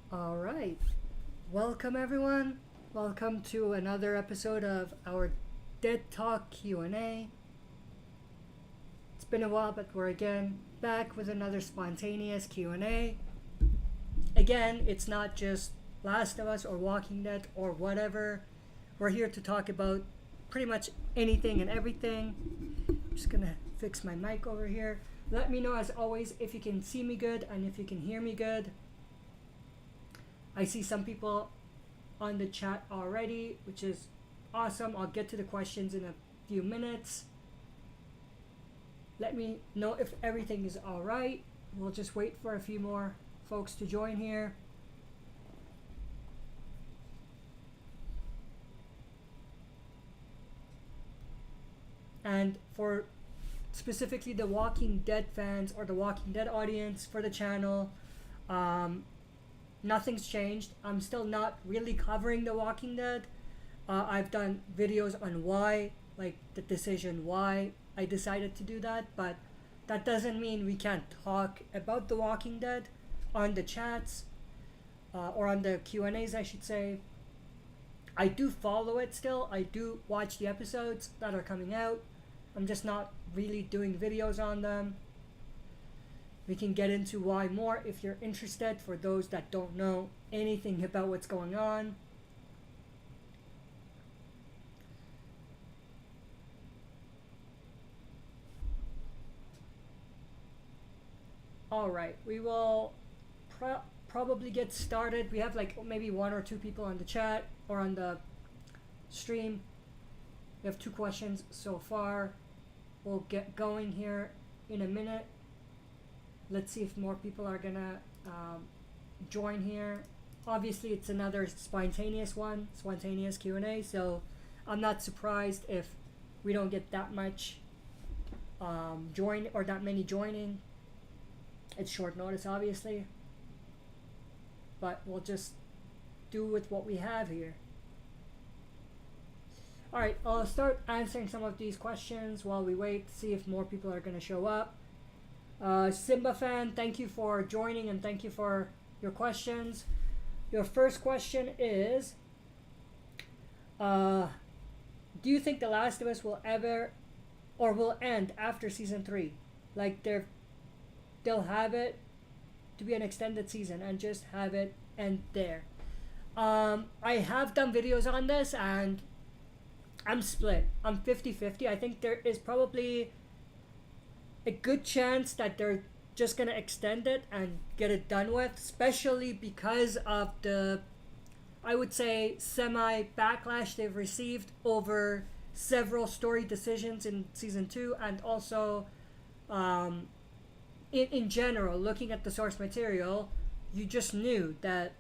All right. Welcome everyone. Welcome to another episode of our Dead Talk Q&A. It's been a while, but we're again back with another spontaneous Q&A. Again, it's not just Last of Us or Walking Dead or whatever. We're here to talk about pretty much anything and everything. I'm just gonna fix my mic over here. Let me know as always if you can see me good and if you can hear me good. I see some people on the chat already, which is awesome. I'll get to the questions in a few minutes. Let me know if everything is all right. We'll just wait for a few more folks to join here. And for specifically the Walking Dead fans or the Walking Dead audience for the channel, nothing's changed. I'm still not really covering The Walking Dead. I've done videos on why, like the decision why I decided to do that, but that doesn't mean we can't talk about The Walking Dead on the chats or on the Q&As, I should say. I do follow it still. I do watch the episodes that are coming out. I'm just not really doing videos on them. We can get into why more if you're interested, for those that don't know anything about what's going on. Alright, we will probably get started. We have like maybe one or two people on the chat or on the stream. We have 2 questions so far. We'll get going here in a minute. Let's see if more people are gonna join here. Obviously, it's another spontaneous Q&A. So I'm not surprised if we don't get that much join or that many joining. It's short notice, obviously, but we'll just do with what we have here. All right, I'll start answering some of these questions while we wait to see if more people are gonna show up. Simba fan, thank you for joining and thank you for your questions. Your first question is, do you think The Last of Us will ever or will end after season 3? Like they'll have it to be an extended season and just have it end there. I have done videos on this and I'm split. I'm 50-50. I think there is probably a good chance that they're just gonna extend it and get it done with, especially because of the, I would say, semi backlash they've received over several story decisions in season 2, and also in general, looking at the source material, you just knew that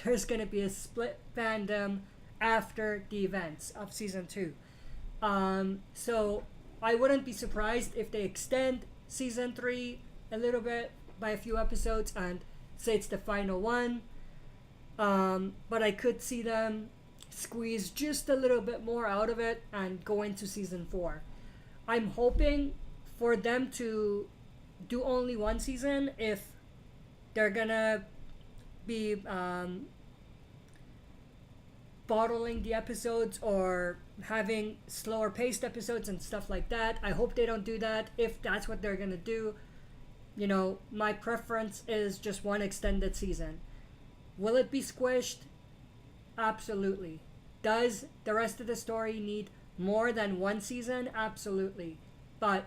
there's gonna be a split fandom after the events of season 2. So I wouldn't be surprised if they extend season 3 a little bit by a few episodes and say it's the final one. But I could see them squeeze just a little bit more out of it and go into season 4. I'm hoping for them to do only one season if they're gonna be bottling the episodes or having slower paced episodes and stuff like that. I hope they don't do that. If that's what they're gonna do, you know, my preference is just one extended season. Will it be squished? Absolutely. Does the rest of the story need more than one season? Absolutely. But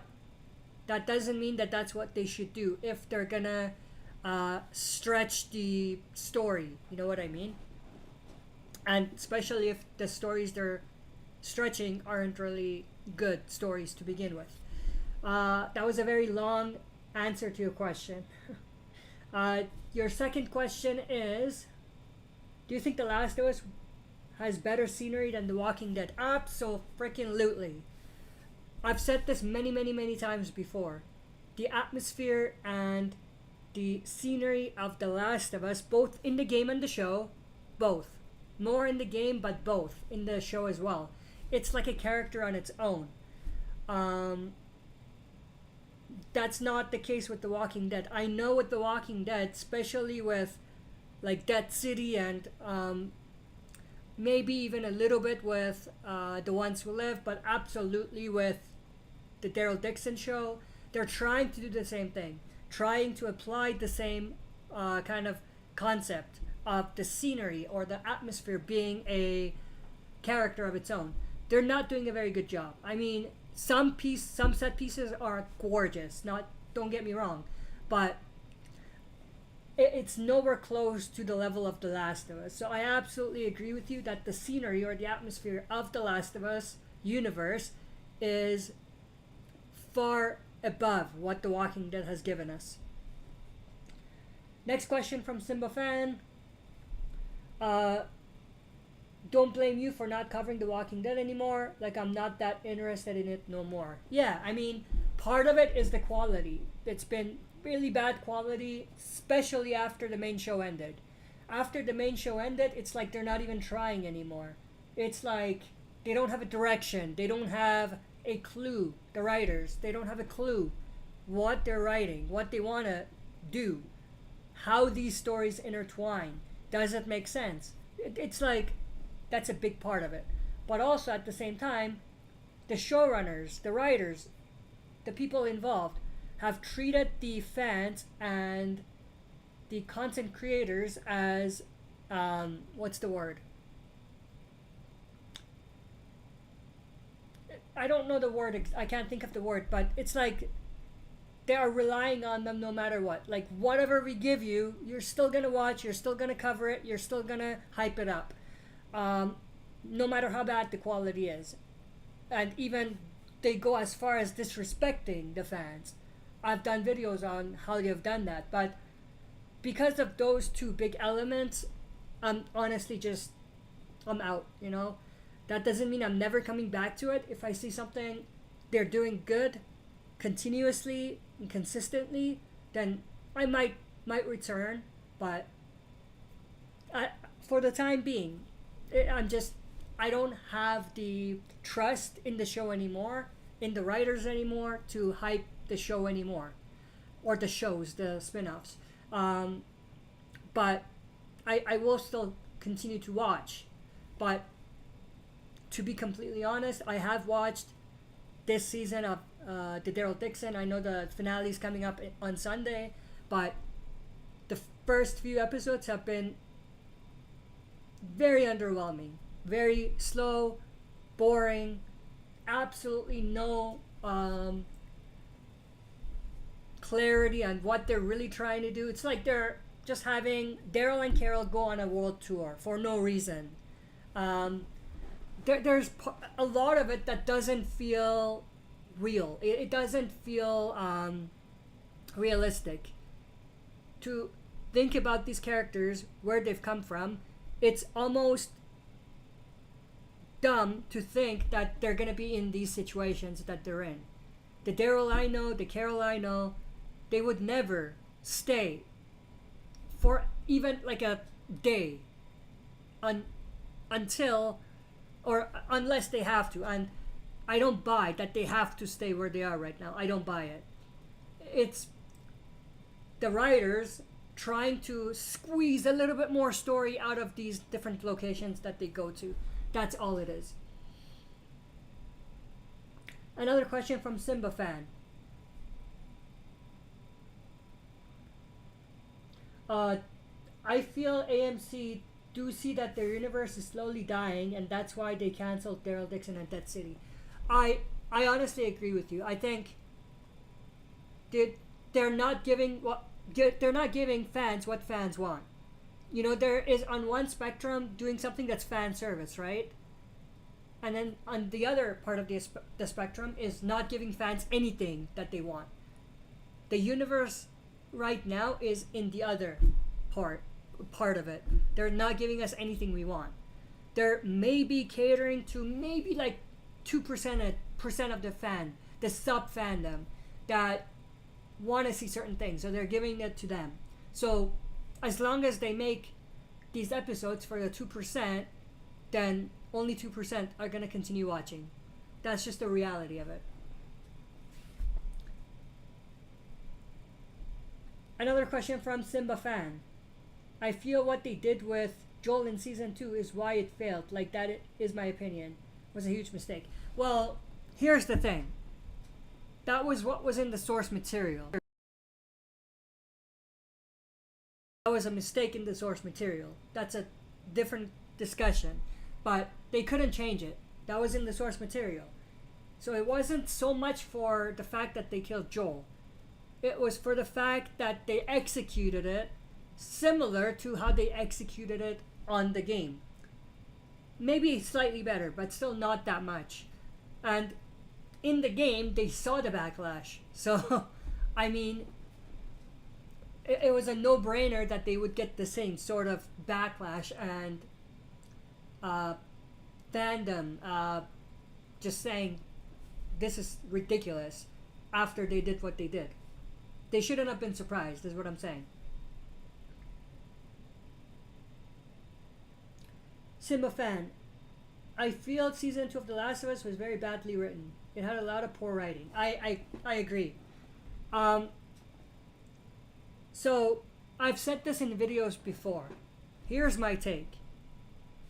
that doesn't mean that that's what they should do if they're gonna stretch the story. You know what I mean? And especially if the stories they're stretching aren't really good stories to begin with. That was a very long answer to your question. Your second question is, do you think The Last of Us has better scenery than The Walking Dead? Abso-freaking-lutely. I've said this many times before. The atmosphere and the scenery of The Last of Us, both in the game and the show, both. More in the game, but both in the show as well. It's like a character on its own. That's not the case with The Walking Dead. I know with The Walking Dead, especially with like Dead City and maybe even a little bit with The Ones Who Live, but absolutely with the Daryl Dixon show. They're trying to do the same thing, trying to apply the same kind of concept of the scenery or the atmosphere being a character of its own. They're not doing a very good job. I mean, some set pieces are gorgeous. Don't get me wrong, but it's nowhere close to the level of The Last of Us. So I absolutely agree with you that the scenery or the atmosphere of The Last of Us universe is far above what The Walking Dead has given us. Next question from Simba Fan. Don't blame you for not covering The Walking Dead anymore. Like, I'm not that interested in it no more. Yeah, I mean, part of it is the quality. It's been really bad quality, especially after the main show ended. After the main show ended, it's like they're not even trying anymore. It's like they don't have a direction. They don't have a clue. The writers, they don't have a clue what they're writing, what they want to do, how these stories intertwine. Does it make sense? It's like that's a big part of it. But also at the same time, the showrunners, the writers, the people involved have treated the fans and the content creators as what's the word? I don't know the word. I can't think of the word, but it's like they are relying on them no matter what. Like, whatever we give you, you're still gonna watch. You're still gonna cover it. You're still gonna hype it up, no matter how bad the quality is. And even they go as far as disrespecting the fans. I've done videos on how they've done that, but because of those two big elements, I'm honestly just I'm out. You know, that doesn't mean I'm never coming back to it. If I see something they're doing good, continuously and consistently, then I might return. But for the time being, I don't have the trust in the show anymore, in the writers anymore to hype the show anymore, or the shows, the spin-offs. But I will still continue to watch. But to be completely honest, I have watched this season of the Daryl Dixon. I know the finale is coming up on Sunday, but the first few episodes have been very underwhelming, very slow, boring, absolutely no clarity on what they're really trying to do. It's like they're just having Daryl and Carol go on a world tour for no reason. There's a lot of it that doesn't feel real. It doesn't feel realistic. To think about these characters, where they've come from, it's almost dumb to think that they're gonna be in these situations that they're in. The Daryl I know, the Carol I know, they would never stay for even like a day until or unless they have to. And I don't buy that they have to stay where they are right now. I don't buy it. It's the writers trying to squeeze a little bit more story out of these different locations that they go to. That's all it is. Another question from Simba Fan. I feel AMC do see that their universe is slowly dying, and that's why they canceled Daryl Dixon and Dead City. I honestly agree with you. I think they're not giving fans what fans want. You know, there is on one spectrum doing something that's fan service, right? And then on the other part of the spectrum is not giving fans anything that they want. The universe right now is in the other part of it. They're not giving us anything we want. They're maybe catering to maybe like 2% of the sub fandom that want to see certain things. So they're giving it to them. So as long as they make these episodes for the 2%, then only 2% are going to continue watching. That's just the reality of it. Another question from Simba Fan. I feel what they did with Joel in season 2 is why it failed. Like, that is my opinion. Was a huge mistake. Well, here's the thing. That was what was in the source material. That was a mistake in the source material. That's a different discussion. But they couldn't change it. That was in the source material. So it wasn't so much for the fact that they killed Joel. It was for the fact that they executed it similar to how they executed it on the game. Maybe slightly better, but still not that much. And in the game, they saw the backlash. So, I mean, it was a no-brainer that they would get the same sort of backlash and fandom just saying this is ridiculous after they did what they did. They shouldn't have been surprised, is what I'm saying. Simba fan, I feel season 2 of The Last of Us was very badly written. It had a lot of poor writing. I agree. So I've said this in videos before. Here's my take.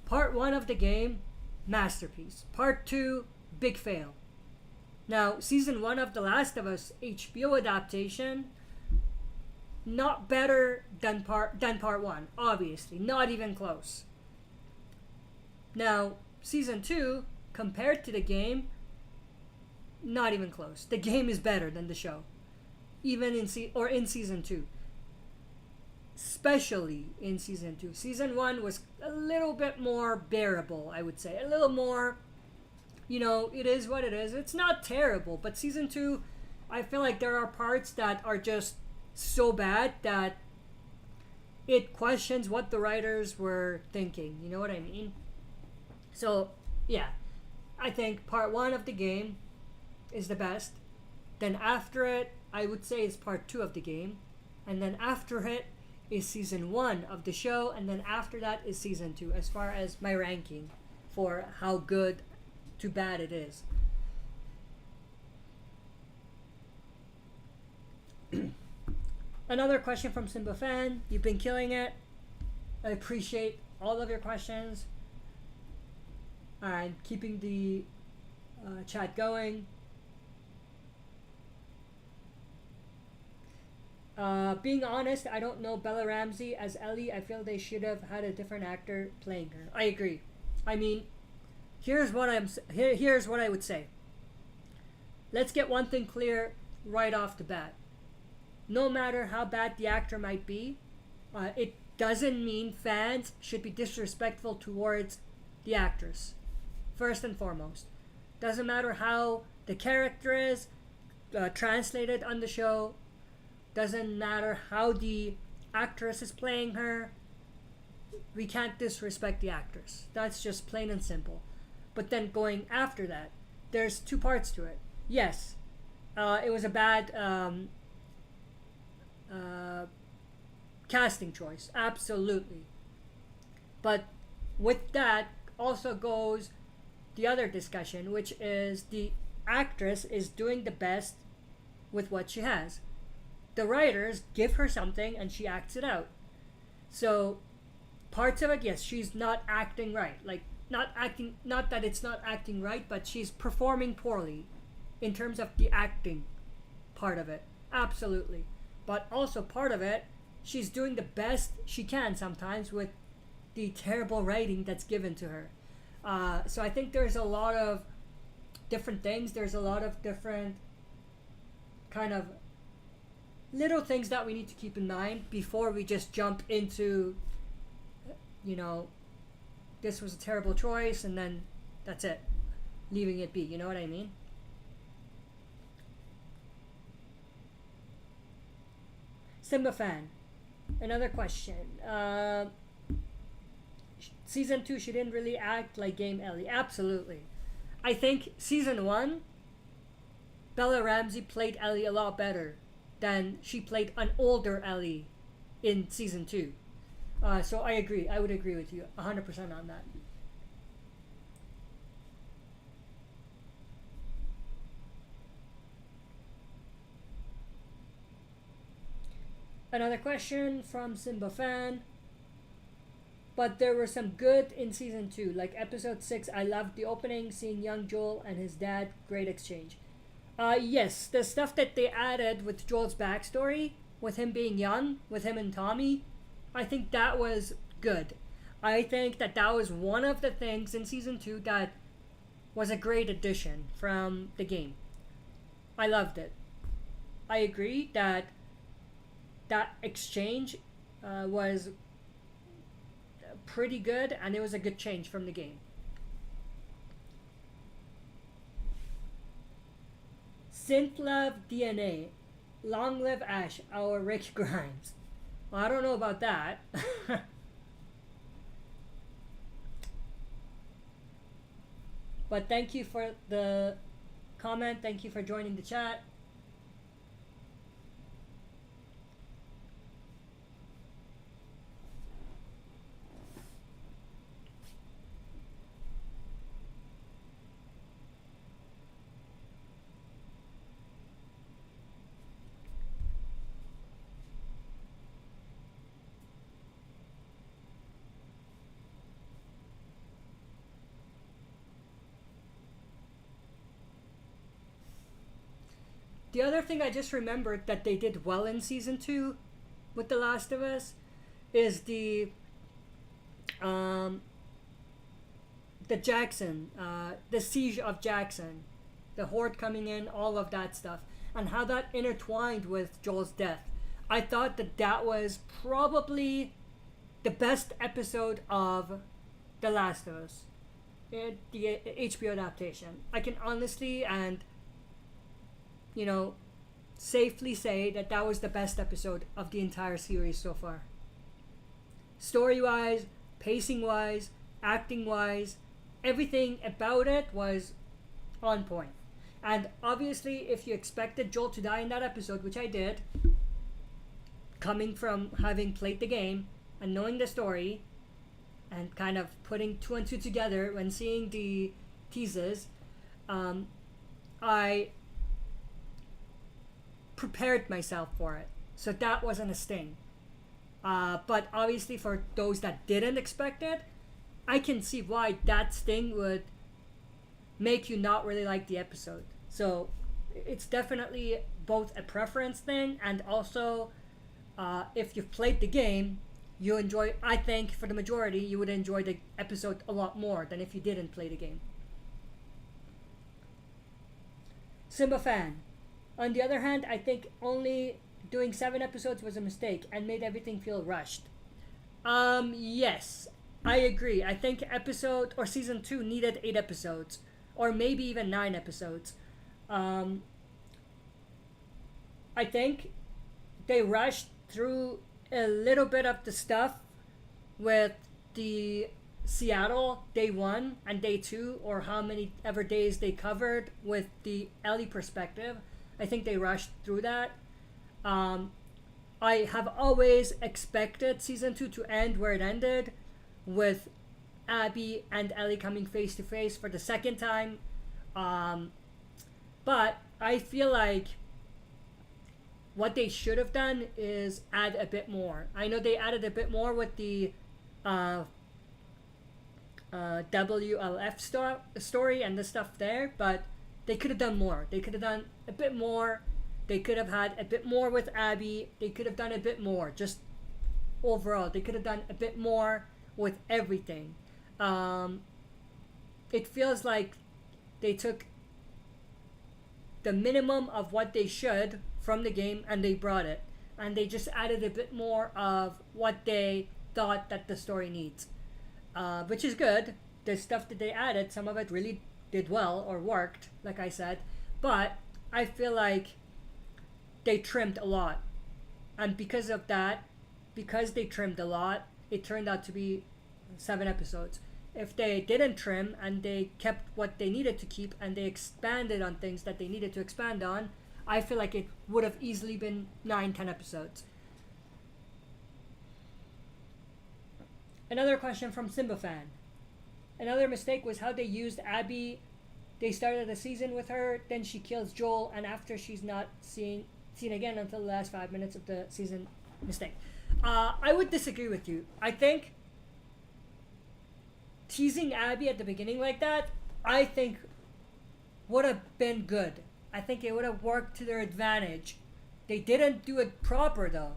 Part 1 of the game, masterpiece. Part 2, big fail. Now, season 1 of The Last of Us HBO adaptation, not better than part 1, obviously, not even close. Now, season 2, compared to the game, not even close. The game is better than the show, even in season 2. Especially in season 2. Season 1 was a little bit more bearable, I would say. A little more, it is what it is. It's not terrible, but season 2, I feel like there are parts that are just so bad that it questions what the writers were thinking. You know what I mean? So, yeah. I think part 1 of the game is the best. Then after it, I would say is part 2 of the game. And then after it is season 1 of the show. And then after that is season 2, as far as my ranking for how good to bad it is. Another question from Simba Fan. You've been killing it. I appreciate all of your questions. And keeping the chat going. Being honest, I don't know Bella Ramsey as Ellie. I feel they should have had a different actor playing her. I agree. I mean, here's what I would say. Let's get one thing clear right off the bat. No matter how bad the actor might be, it doesn't mean fans should be disrespectful towards the actress. First and foremost. Doesn't matter how the character is translated on the show. Doesn't matter how the actress is playing her. We can't disrespect the actress. That's just plain and simple. But then going after that, there's two parts to it. Yes, it was a bad casting choice. Absolutely. But with that also goes the other discussion, which is the actress is doing the best with what she has. The writers give her something and she acts it out. So parts of it, yes, she's not acting right. Like, not that it's not acting right, but she's performing poorly in terms of the acting part of it. Absolutely. But also part of it, she's doing the best she can sometimes with the terrible writing that's given to her. So I think there's a lot of different things. There's a lot of different kind of little things that we need to keep in mind before we just jump into, this was a terrible choice and then that's it. Leaving it be. You know what I mean? Simba fan. Another question. Season 2, she didn't really act like Game Ellie. Absolutely. I think season 1, Bella Ramsey played Ellie a lot better than she played an older Ellie in season 2. So I agree. I would agree with you 100% on that. Another question from Simba Fan. but there were some good in season 2. Like episode 6, I loved the opening, seeing young Joel and his dad, great exchange. Yes, the stuff that they added with Joel's backstory, with him being young, with him and Tommy, I think that was good. I think that that was one of the things in season 2 that was a great addition from the game. I loved it. I agree that that exchange was pretty good, and it was a good change from the game. Synth-Love DNA. Long live Ash, our Rick Grimes. Well, I don't know about that. But thank you for the comment. Thank you for joining the chat. The other thing I just remembered that they did well in season 2 with The Last of Us is the Jackson, the siege of Jackson, the horde coming in, all of that stuff, and how that intertwined with Joel's death. I thought that that was probably the best episode of The Last of Us, the HBO adaptation. I can honestly and safely say that that was the best episode of the entire series so far. Story-wise, pacing-wise, acting-wise, everything about it was on point. And obviously, if you expected Joel to die in that episode, which I did, coming from having played the game and knowing the story, and kind of putting 2 and 2 together when seeing the teases, I prepared myself for it, so that wasn't a sting. But obviously, for those that didn't expect it, I can see why that sting would make you not really like the episode. So it's definitely both a preference thing, and also if you've played the game, you enjoy. I think for the majority, you would enjoy the episode a lot more than if you didn't play the game. Simba fan. On the other hand, I think only doing 7 episodes was a mistake and made everything feel rushed. Yes, I agree. I think episode or season 2 needed 8 episodes, or maybe even 9 episodes. I think they rushed through a little bit of the stuff with the Seattle day 1 and day 2, or how many ever days they covered with the Ellie perspective. I think they rushed through that. I have always expected season 2 to end where it ended, with Abby and Ellie coming face to face for the second time. But I feel like what they should have done is add a bit more. I know they added a bit more with the WLF story and the stuff there, but they could have done more. They could have done a bit more. They could have had a bit more with Abby. They could have done a bit more. Just overall, they could have done a bit more with everything. It feels like they took the minimum of what they should from the game and they brought it. And they just added a bit more of what they thought that the story needs. Which is good. The stuff that they added, some of it really did well or worked, like I said, but I feel like they trimmed a lot, and because of that, because they trimmed a lot, it turned out to be 7 episodes. If they didn't trim and they kept what they needed to keep and they expanded on things that they needed to expand on, I feel like it would have easily been 9-10 episodes. Another question from Simba fan. Another mistake was how they used Abby. They started the season with her, then she kills Joel, and after she's not seen again until the last 5 minutes of the season. Mistake. I would disagree with you. I think teasing Abby at the beginning like that, I think would have been good. I think it would have worked to their advantage. They didn't do it proper though,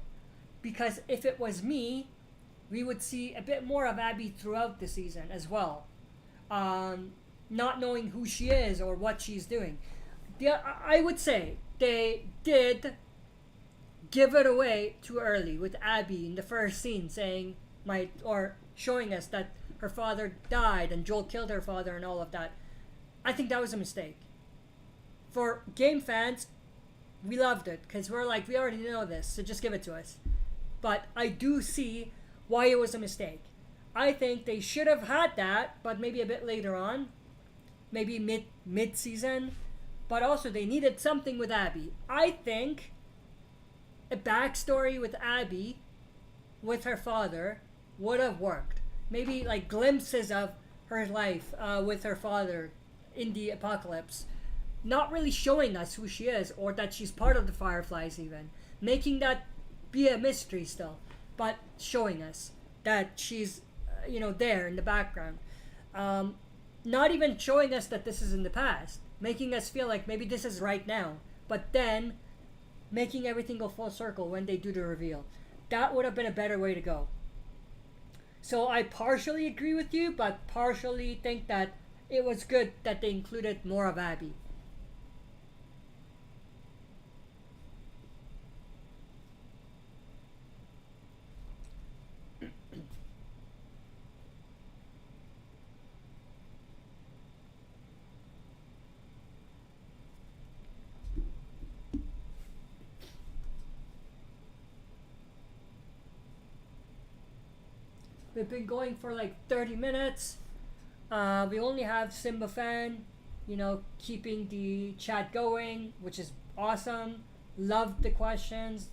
because if it was me, we would see a bit more of Abby throughout the season as well. Not knowing who she is or what she's doing. I would say they did give it away too early with Abby in the first scene saying or showing us that her father died and Joel killed her father and all of that. I think that was a mistake. For game fans, we loved it because we're like, we already know this, so just give it to us. But I do see why it was a mistake. I think they should have had that, but maybe a bit later on, maybe mid season. But also they needed something with Abby. I think a backstory with Abby, with her father, would have worked. Maybe like glimpses of her life with her father in the apocalypse. Not really showing us who she is or that she's part of the Fireflies even. Making that be a mystery still. But showing us that she's, there in the background. Not even showing us that this is in the past. Making us feel like maybe this is right now. But then making everything go full circle when they do the reveal. That would have been a better way to go. So I partially agree with you, but partially think that it was good that they included more of Abby. We've been going for like 30 minutes. We only have Simba Fan, keeping the chat going, which is awesome. Loved the questions.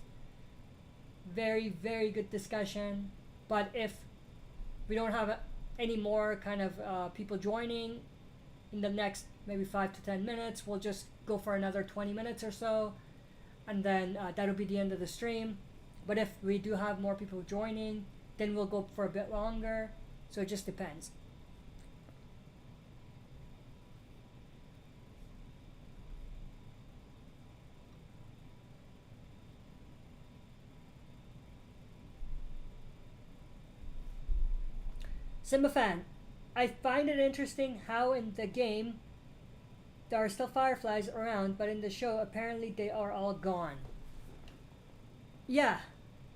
Very, very good discussion. But if we don't have any more kind of people joining in the next maybe 5 to 10 minutes, we'll just go for another 20 minutes or so. And then that'll be the end of the stream. But if we do have more people joining, then we'll go for a bit longer. So it just depends. Simba Fan, I find it interesting how in the game there are still fireflies around, but in the show apparently they are all gone. Yeah,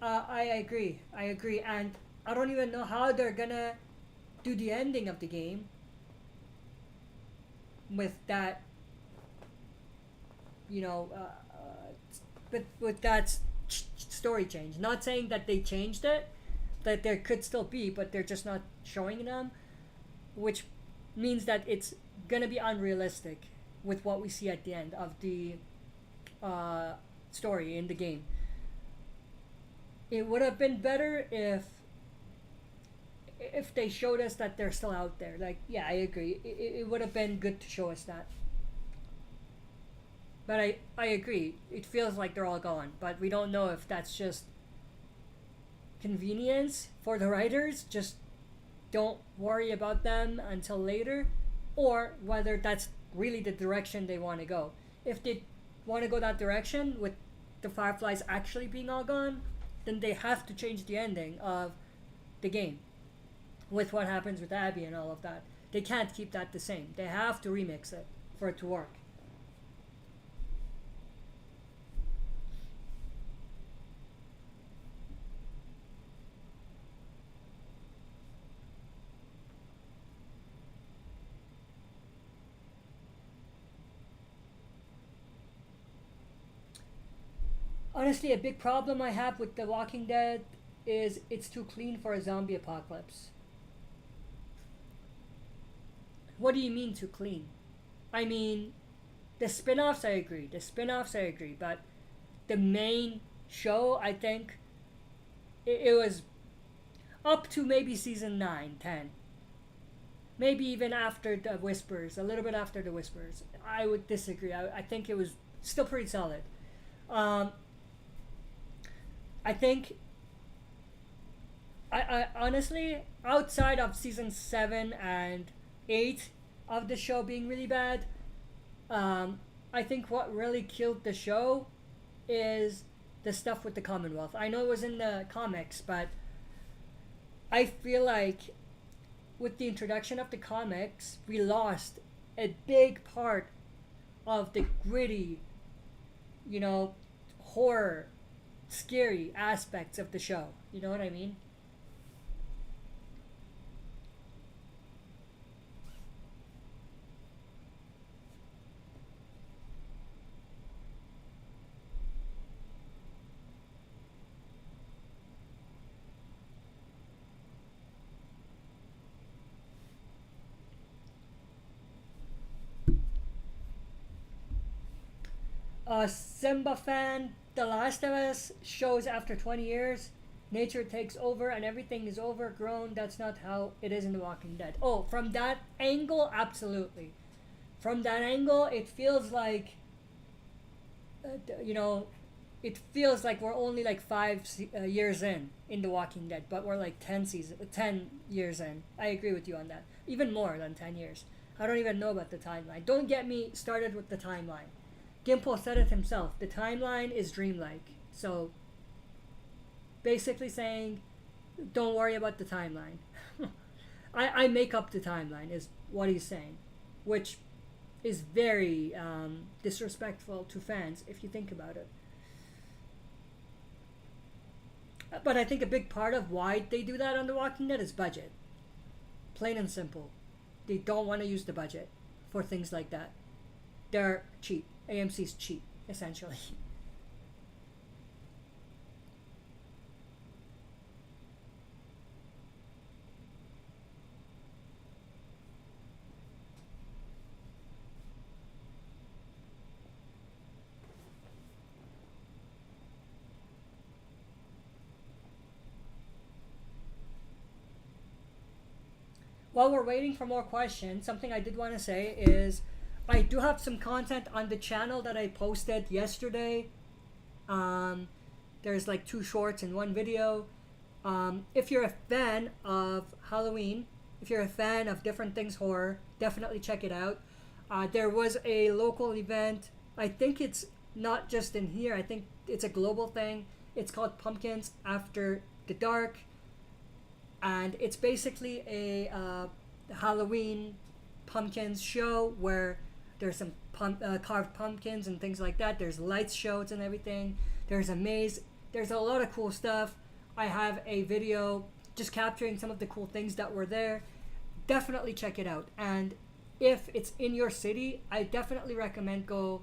I agree. And I don't even know how they're gonna do the ending of the game with that, with that story change. Not saying that they changed it, that there could still be, but they're just not showing them, which means that it's gonna be unrealistic with what we see at the end of the story in the game. It would have been better if they showed us that they're still out there. Like, yeah, I agree. It would have been good to show us that. But I agree. It feels like they're all gone, but we don't know if that's just convenience for the writers, just don't worry about them until later, or whether that's really the direction they want to go. If they want to go that direction with the fireflies actually being all gone, then they have to change the ending of the game with what happens with Abby and all of that. They can't keep that the same. They have to remix it for it to work. Honestly, a big problem I have with The Walking Dead is it's too clean for a zombie apocalypse. What do you mean too clean? I mean, the spin-offs I agree. But the main show, I think, it was up to maybe season 9, 10. Maybe even after the Whispers, a little bit after the Whispers. I would disagree. I think it was still pretty solid. I think I honestly, outside of season 7 and 8 of the show being really bad, um, I think what really killed the show is the stuff with the Commonwealth. I know it was in the comics, but I feel like with the introduction of the comics, we lost a big part of the gritty, you know, horror, scary aspects of the show. You know what I mean? Simba fan, The Last of Us shows after 20 years, nature takes over and everything is overgrown. That's not how it is in The Walking Dead. Oh, from that angle, absolutely. From that angle, it feels like, you know, it feels like we're only like 5 years in The Walking Dead, but we're like 10 years in. I agree with you on that. Even more than 10 years. I don't even know about the timeline. Don't get me started with the timeline. Gimple said it himself. The timeline is dreamlike. So basically saying, don't worry about the timeline. I make up the timeline is what he's saying, which is very disrespectful to fans if you think about it. But I think a big part of why they do that on The Walking Dead is budget. Plain and simple. They don't want to use the budget for things like that. They're cheap. AMC's cheap, essentially. While we're waiting for more questions, something I did want to say is I do have some content on the channel that I posted yesterday. Um, there's like 2 shorts and 1 video. If you're a fan of Halloween, if you're a fan of different things horror, definitely check it out. There was a local event. I think it's not just in here. I think it's a global thing. It's called Pumpkins After the Dark, and it's basically a Halloween pumpkins show where there's some carved pumpkins and things like that. There's lights shows and everything. There's a maze. There's a lot of cool stuff. I have a video just capturing some of the cool things that were there. Definitely check it out. And if it's in your city, I definitely recommend go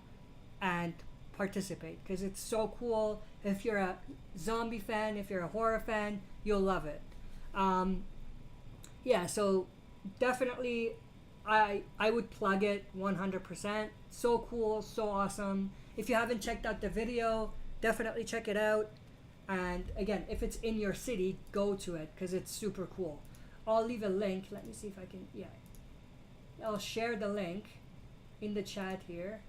and participate because it's so cool. If you're a zombie fan, if you're a horror fan, you'll love it. Um, yeah, so definitely I would plug it 100%. So cool, so awesome. If you haven't checked out the video, definitely check it out. And again, if it's in your city, go to it because it's super cool. I'll leave a link. Let me see if I can. Yeah, I'll share the link in the chat here.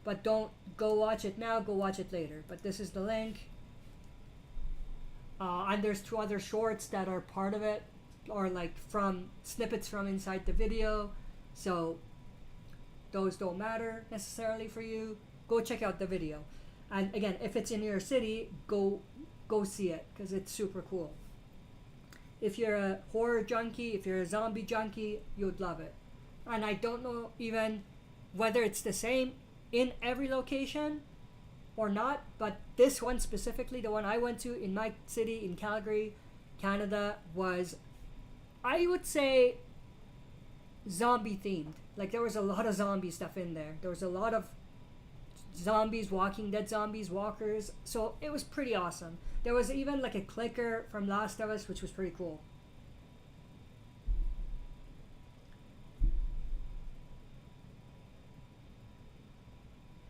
But don't go watch it now. Go watch it later. But this is the link. And there's 2 other shorts that are part of it, or like from snippets from inside the video. So those don't matter necessarily for you. Go check out the video. And again, if it's in your city, go see it because it's super cool. If you're a horror junkie, if you're a zombie junkie, you'd love it. And I don't know even whether it's the same in every location or not, but this one specifically, the one I went to in my city in Calgary, Canada, was, I would say, zombie themed. Like there was a lot of zombie stuff in there. There was a lot of zombies, Walking Dead zombies, walkers. So it was pretty awesome. There was even like a clicker from Last of Us, which was pretty cool.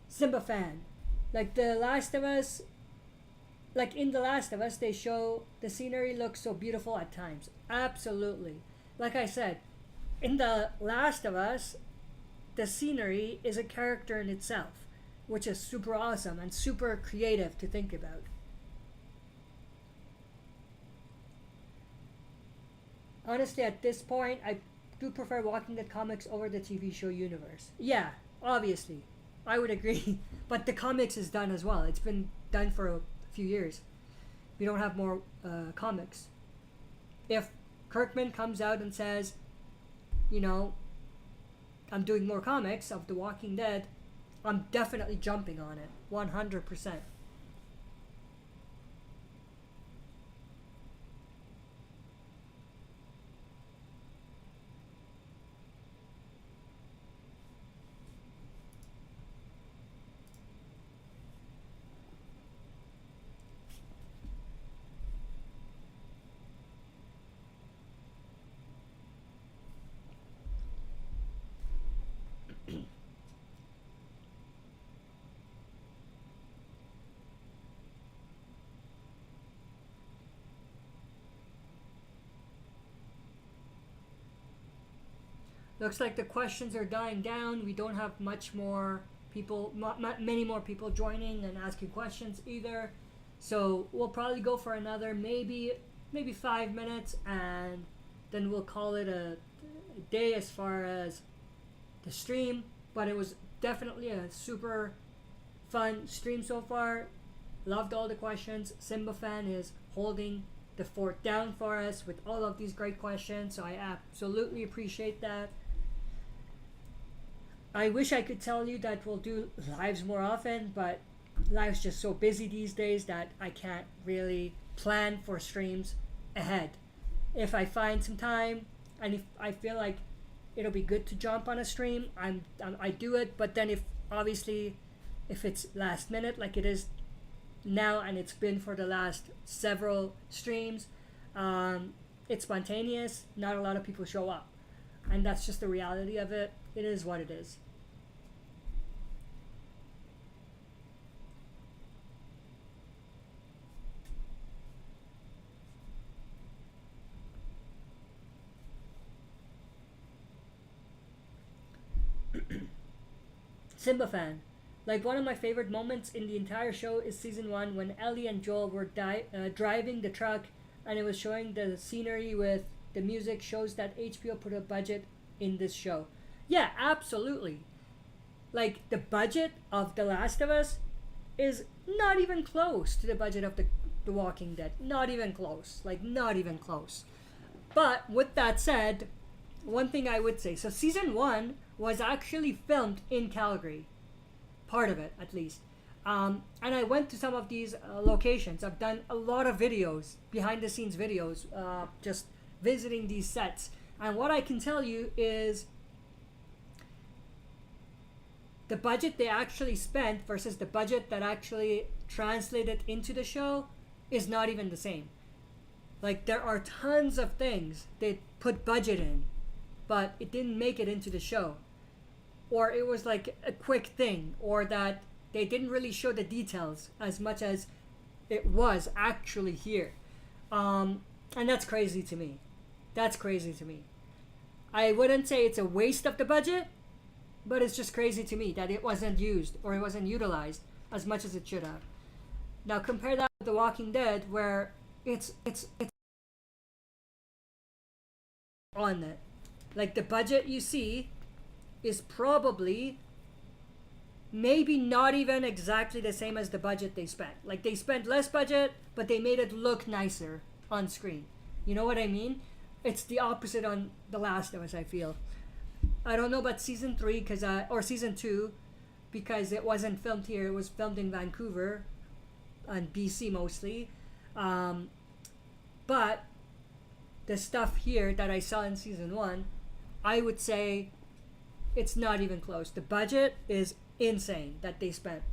Simba fan. Like The Last of Us, like in The Last of Us, they show the scenery looks so beautiful at times. Absolutely. Like I said, in The Last of Us, the scenery is a character in itself, which is super awesome and super creative to think about. Honestly, at this point, I do prefer Walking Dead comics over the TV show universe. Yeah, obviously, I would agree. But the comics is done as well. It's been done for a few years. We don't have more comics. If Kirkman comes out and says, you know, I'm doing more comics of The Walking Dead, I'm definitely jumping on it. 100%. Looks like the questions are dying down. We don't have much more people, not many more people joining and asking questions either. So we'll probably go for another maybe 5 minutes, and then we'll call it a day as far as the stream. But it was definitely a super fun stream so far. Loved all the questions. Simba fan is holding the fort down for us with all of these great questions, so I absolutely appreciate that. I wish I could tell you that we'll do lives more often, but life's just so busy these days that I can't really plan for streams ahead. If I find some time and if I feel like it'll be good to jump on a stream, I do it. But then if it's last minute like it is now and it's been for the last several streams, it's spontaneous. Not a lot of people show up, and that's just the reality of it. It is what it is. Simba fan. Like, one of my favorite moments in the entire show is season 1 when Ellie and Joel were driving the truck and it was showing the scenery with the music. Shows that HBO put a budget in this show. Yeah, absolutely. Like, the budget of The Last of Us is not even close to the budget of the Walking Dead. Not even close. Like, not even close. But with that said, one thing I would say, so season 1 was actually filmed in Calgary. Part of it, at least. And I went to some of these locations. I've done a lot of videos, behind the scenes videos, just visiting these sets. And what I can tell you is the budget they actually spent versus the budget that actually translated into the show is not even the same. Like, there are tons of things they put budget in, but it didn't make it into the show. Or it was like a quick thing, or that they didn't really show the details as much as it was actually here. And that's crazy to me. That's crazy to me. I wouldn't say it's a waste of the budget, but it's just crazy to me that it wasn't used or it wasn't utilized as much as it should have. Now compare that with The Walking Dead, where it's on it. Like, the budget you see is probably maybe not even exactly the same as the budget they spent. Like, they spent less budget, but they made it look nicer on screen. You know what I mean? It's the opposite on The Last of Us, I feel. I don't know about season 3 or season 2, because it wasn't filmed here. It was filmed in Vancouver and BC mostly. But the stuff here that I saw in season 1, I would say it's not even close. The budget is insane that they spent.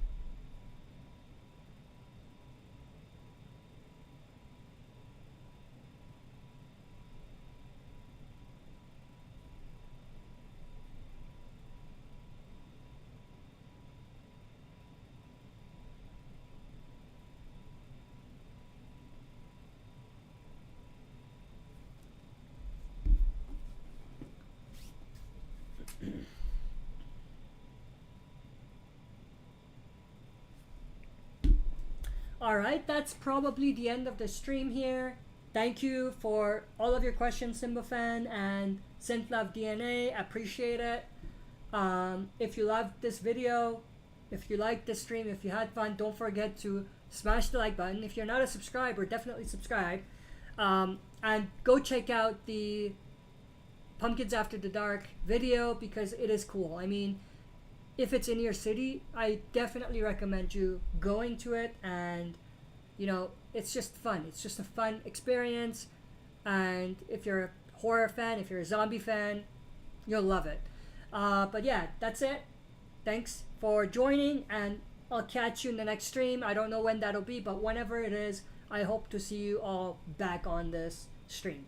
Alright, that's probably the end of the stream here. Thank you for all of your questions, Simba Fan and Synth DNA. Appreciate it. If you loved this video, if you liked this stream, if you had fun, don't forget to smash the like button. If you're not a subscriber, definitely subscribe. And go check out the Pumpkins After the Dark video because it is cool. I mean, if it's in your city, I definitely recommend you going to it, and you know, it's just fun. It's just a fun experience, and if you're a horror fan, if you're a zombie fan, you'll love it. But yeah, that's it. Thanks for joining, and I'll catch you in the next stream. I don't know when that'll be, but whenever it is, I hope to see you all back on this stream.